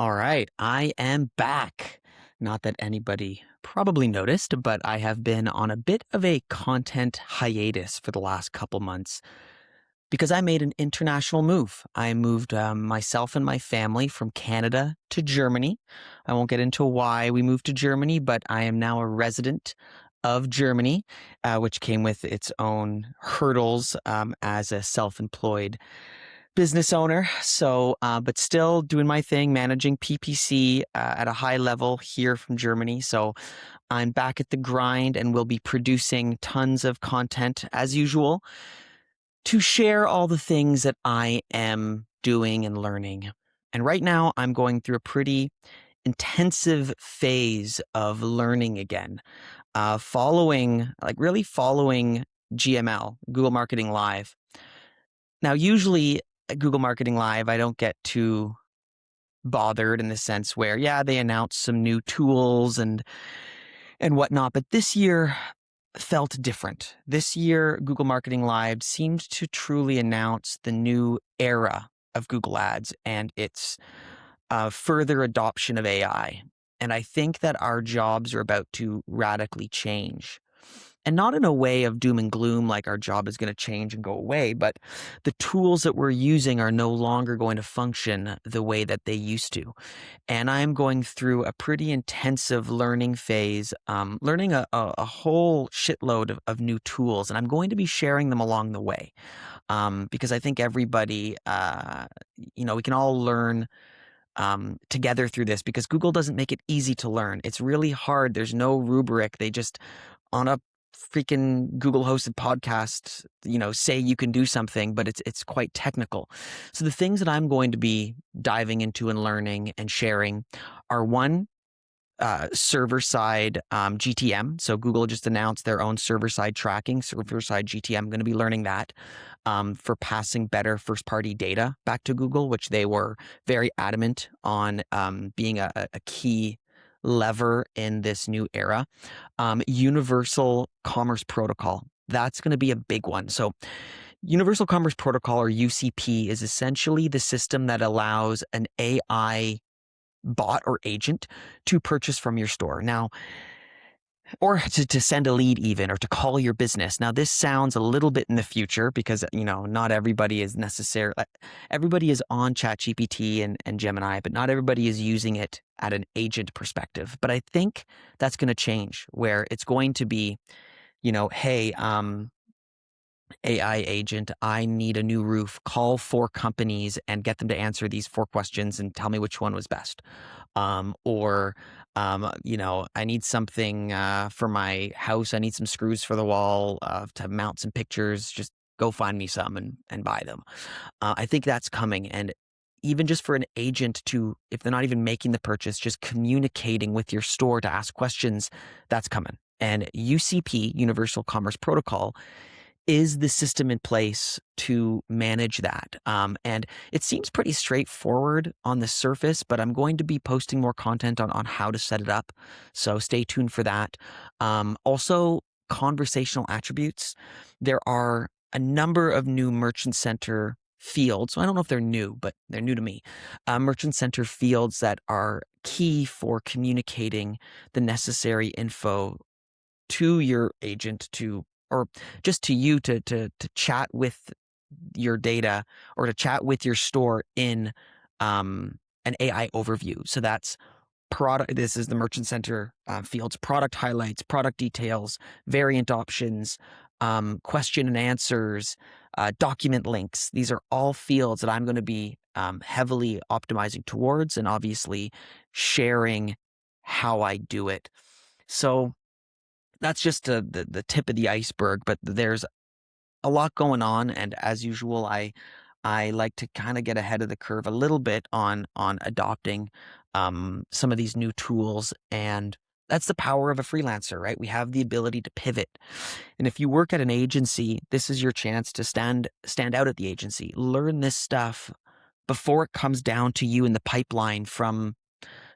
All right, I am back. Not that anybody probably noticed, but I have been on a bit of a content hiatus for the last couple months because I made an international move. I moved myself and my family from Canada to Germany. I won't get into why we moved to Germany, but I am now a resident of Germany, which came with its own hurdles as a self-employed business owner. But still doing my thing, managing PPC at a high level here from Germany. So I'm back at the grind and will be producing tons of content as usual to share all the things that I am doing and learning. And right now I'm going through a pretty intensive phase of learning again, really following GML, Google Marketing Live. Now, usually at Google Marketing Live, I don't get too bothered in the sense where, yeah, they announce some new tools and whatnot. But this year felt different. This year, Google Marketing Live seemed to truly announce the new era of Google Ads and its further adoption of AI. And I think that our jobs are about to radically change. And not in a way of doom and gloom, like our job is going to change and go away, but the tools that we're using are no longer going to function the way that they used to. And I'm going through a pretty intensive learning phase, learning a whole shitload of new tools. And I'm going to be sharing them along the way because I think everybody, we can all learn together through this because Google doesn't make it easy to learn. It's really hard. There's no rubric. They just, on a freaking Google hosted podcast, say you can do something, but it's quite technical. So the things that I'm going to be diving into and learning and sharing are one, server-side GTM. So Google just announced their own server-side tracking, server-side GTM. I'm going to be learning that for passing better first-party data back to Google, which they were very adamant on being a key lever in this new era. Universal Commerce Protocol. That's going to be a big one. So Universal Commerce Protocol, or UCP, is essentially the system that allows an AI bot or agent to purchase from your store. Now, or to send a lead even, or to call your business. Now, this sounds a little bit in the future because, not everybody is everybody is on ChatGPT and Gemini, but not everybody is using it at an agent perspective. But I think that's going to change where it's going to be, hey, AI agent, I need a new roof. Call 4 companies and get them to answer these 4 questions and tell me which one was best. I need something for my house. I need some screws for the wall to mount some pictures. Just go find me some and buy them. I think that's coming. And even just for an agent to, if they're not even making the purchase, just communicating with your store to ask questions, that's coming. And UCP, Universal Commerce Protocol, is the system in place to manage that? And it seems pretty straightforward on the surface, but I'm going to be posting more content on how to set it up. So stay tuned for that. Also, conversational attributes. There are a number of new Merchant Center fields. So I don't know if they're new, but they're new to me. Merchant Center fields that are key for communicating the necessary info to your agent or just to you to chat with your data or to chat with your store in an AI overview. So that's product. This is the Merchant Center fields: product highlights, product details, variant options, question and answers, document links. These are all fields that I'm going to be heavily optimizing towards, and obviously sharing how I do it. So that's just the tip of the iceberg, but there's a lot going on. And as usual, I like to kind of get ahead of the curve a little bit on adopting some of these new tools. And that's the power of a freelancer, right? We have the ability to pivot. And if you work at an agency, this is your chance to stand out at the agency, learn this stuff before it comes down to you in the pipeline from,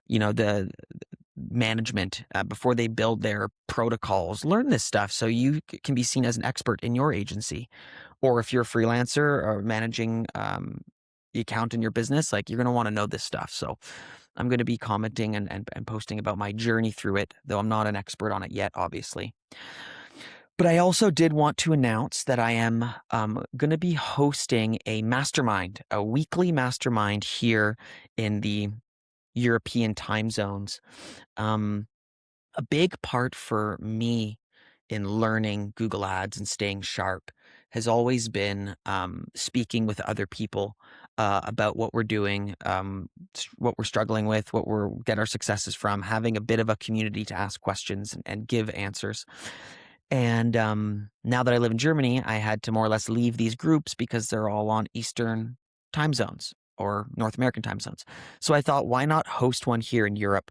the management before they build their protocols. Learn this stuff so you can be seen as an expert in your agency. Or if you're a freelancer or managing the account in your business, like, you're going to want to know this stuff. So I'm going to be commenting and posting about my journey through it, though I'm not an expert on it yet, obviously. But I also did want to announce that I am going to be hosting a mastermind, a weekly mastermind here in the European time zones. Um, a big part for me in learning Google Ads and staying sharp has always been speaking with other people about what we're doing, what we're struggling with, what we're get our successes from, having a bit of a community to ask questions and give answers. And now that I live in Germany, I had to more or less leave these groups because they're all on Eastern time zones or North American time zones. So I thought, why not host one here in Europe?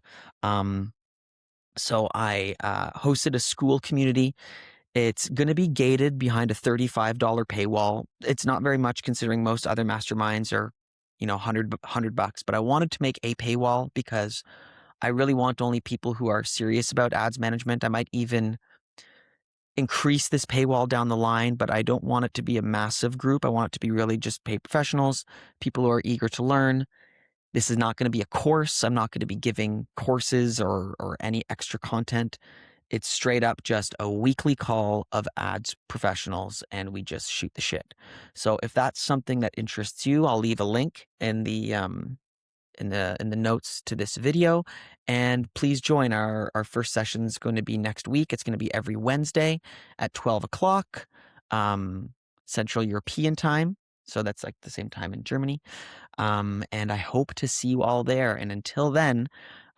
So I hosted a school community. It's going to be gated behind a $35 paywall. It's not very much considering most other masterminds are, 100 bucks, but I wanted to make a paywall because I really want only people who are serious about ads management. I might even increase this paywall down the line, but I don't want it to be a massive group. I want it to be really just paid professionals, people who are eager to learn. This is not going to be a course. I'm not going to be giving courses or any extra content. It's straight up just a weekly call of ads professionals, and we just shoot the shit. So if that's something that interests you, I'll leave a link in the notes to this video, and please join. Our first session is going to be next week. It's going to be every Wednesday at 12 o'clock Central European time. So that's like the same time in Germany. And I hope to see you all there. And until then,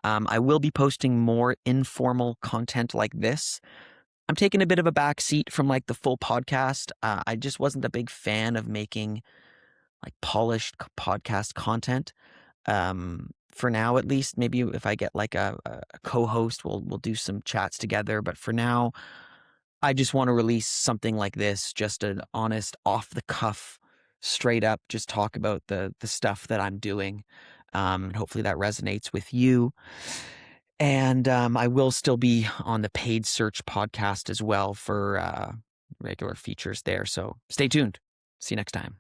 I will be posting more informal content like this. I'm taking a bit of a back seat from like the full podcast. I just wasn't a big fan of making like polished podcast content. For now, at least, maybe if I get like a co-host, we'll do some chats together. But for now, I just want to release something like this, just an honest, off the cuff, straight up, just talk about the stuff that I'm doing. And hopefully that resonates with you. And I will still be on the paid search podcast as well for regular features there. So stay tuned. See you next time.